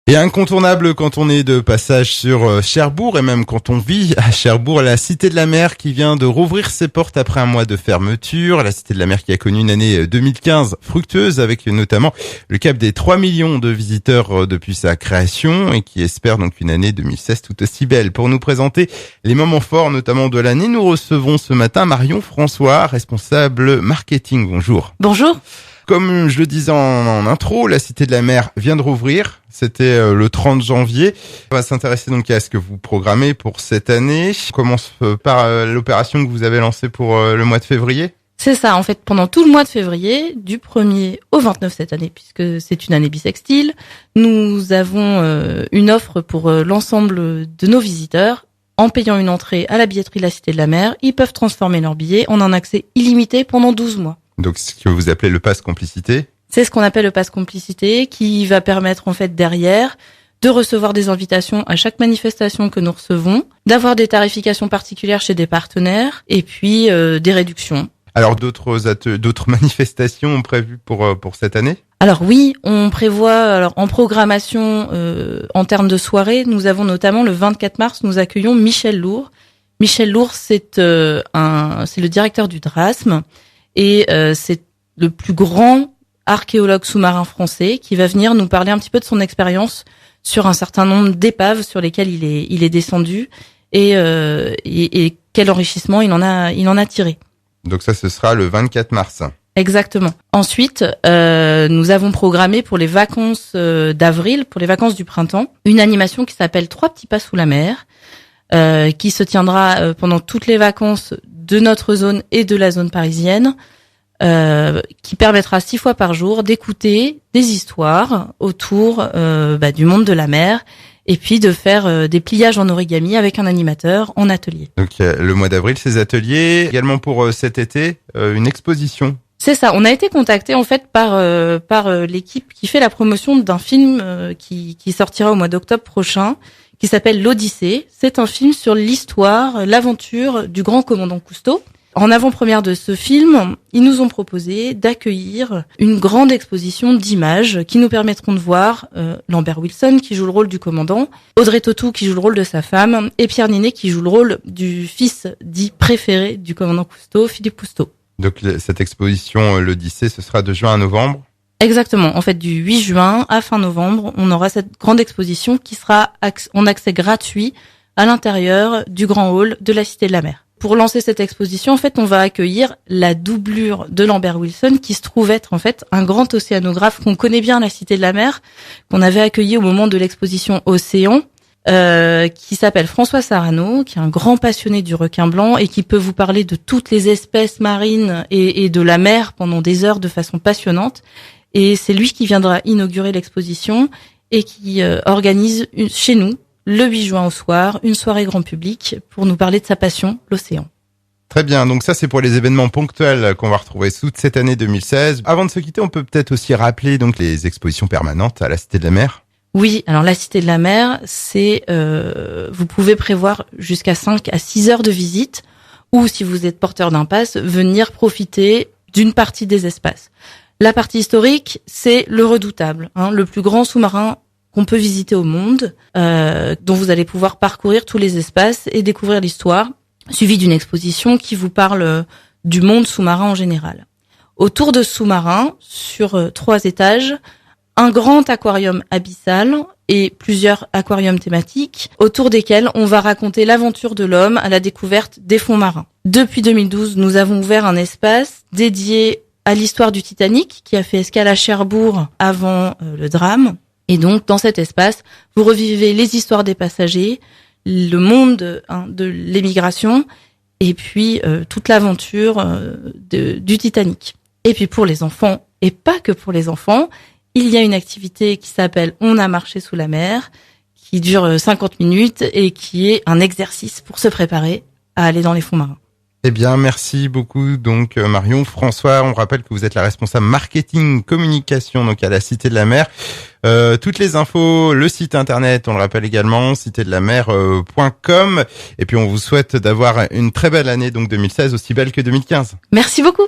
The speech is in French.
Et incontournable quand on est de passage sur Cherbourg et même quand on vit à Cherbourg, la Cité de la Mer qui vient de rouvrir ses portes après un mois de fermeture. La Cité de la Mer qui a connu une année 2015 fructueuse avec notamment le cap des 3 millions de visiteurs depuis sa création et qui espère donc une année 2016 tout aussi belle. Pour nous présenter les moments forts notamment de l'année, nous recevons ce matin Marion François, responsable marketing. Bonjour. Bonjour. Comme je le disais en intro, la Cité de la Mer vient de rouvrir. C'était le 30 janvier. On va s'intéresser donc à ce que vous programmez pour cette année. On commence par l'opération que vous avez lancée pour le mois de février. C'est ça, en fait, pendant tout le mois de février, du 1er au 29 cette année, puisque c'est une année bissextile, nous avons une offre pour l'ensemble de nos visiteurs. En payant une entrée à la billetterie de la Cité de la Mer, ils peuvent transformer leur billet en un accès illimité pendant 12 mois. Donc ce que vous appelez le pass complicité. C'est ce qu'on appelle le pass complicité, qui va permettre en fait derrière de recevoir des invitations à chaque manifestation que nous recevons, d'avoir des tarifications particulières chez des partenaires et puis des réductions. Alors d'autres manifestations prévues pour cette année? Alors oui, on prévoit en programmation en termes de soirée, nous avons notamment le 24 mars, nous accueillons Michel Lourd. Michel Lourd, c'est le directeur du DRASM et c'est le plus grand archéologue sous-marin français qui va venir nous parler un petit peu de son expérience sur un certain nombre d'épaves sur lesquelles il est descendu et quel enrichissement il en a tiré. Donc ça, ce sera le 24 mars. Exactement. Ensuite, nous avons programmé pour les vacances d'avril, pour les vacances du printemps, une animation qui s'appelle 3 petits pas sous la mer, qui se tiendra pendant toutes les vacances de notre zone et de la zone parisienne, qui permettra 6 fois par jour d'écouter des histoires autour du monde de la mer et puis de faire des pliages en origami avec un animateur en atelier. Donc le mois d'avril, ces ateliers. Également pour cet été, une exposition. C'est ça, on a été contacté en fait par l'équipe qui fait la promotion d'un film qui sortira au mois d'octobre prochain, qui s'appelle l'Odyssée. C'est un film sur l'histoire, l'aventure du grand commandant Cousteau. En avant-première de ce film, ils nous ont proposé d'accueillir une grande exposition d'images qui nous permettront de voir Lambert Wilson qui joue le rôle du commandant, Audrey Tautou qui joue le rôle de sa femme et Pierre Ninet qui joue le rôle du fils dit préféré du commandant Cousteau, Philippe Cousteau. Donc cette exposition, l'Odyssée, ce sera de juin à novembre? Exactement. En fait, du 8 juin à fin novembre, on aura cette grande exposition qui sera en accès gratuit à l'intérieur du grand hall de la Cité de la Mer. Pour lancer cette exposition, en fait, on va accueillir la doublure de Lambert Wilson, qui se trouve être en fait un grand océanographe qu'on connaît bien à la Cité de la Mer, qu'on avait accueilli au moment de l'exposition Océan, qui s'appelle François Sarano, qui est un grand passionné du requin blanc et qui peut vous parler de toutes les espèces marines et de la mer pendant des heures de façon passionnante. Et c'est lui qui viendra inaugurer l'exposition et qui organise chez nous, le 8 juin au soir, une soirée grand public pour nous parler de sa passion, l'océan. Très bien, donc ça c'est pour les événements ponctuels qu'on va retrouver toute cette année 2016. Avant de se quitter, on peut peut-être aussi rappeler donc les expositions permanentes à la Cité de la Mer. Oui, alors la Cité de la Mer, c'est vous pouvez prévoir jusqu'à 5 à 6 heures de visite ou si vous êtes porteur d'un pass, venir profiter d'une partie des espaces. La partie historique, c'est le Redoutable, le plus grand sous-marin qu'on peut visiter au monde, dont vous allez pouvoir parcourir tous les espaces et découvrir l'histoire, suivi d'une exposition qui vous parle du monde sous-marin en général. Autour de ce sous-marin, sur 3 étages, un grand aquarium abyssal et plusieurs aquariums thématiques, autour desquels on va raconter l'aventure de l'homme à la découverte des fonds marins. Depuis 2012, nous avons ouvert un espace dédié à l'histoire du Titanic, qui a fait escale à Cherbourg avant le drame. Et donc, dans cet espace, vous revivez les histoires des passagers, le monde de l'émigration, et puis toute l'aventure du Titanic. Et puis pour les enfants, et pas que pour les enfants, il y a une activité qui s'appelle « On a marché sous la mer », qui dure 50 minutes et qui est un exercice pour se préparer à aller dans les fonds marins. Eh bien, merci beaucoup, donc, Marion François. On rappelle que vous êtes la responsable marketing communication, donc, à la Cité de la Mer. Toutes les infos, le site internet, on le rappelle également, citedelamer.com. Et puis, on vous souhaite d'avoir une très belle année, donc, 2016, aussi belle que 2015. Merci beaucoup.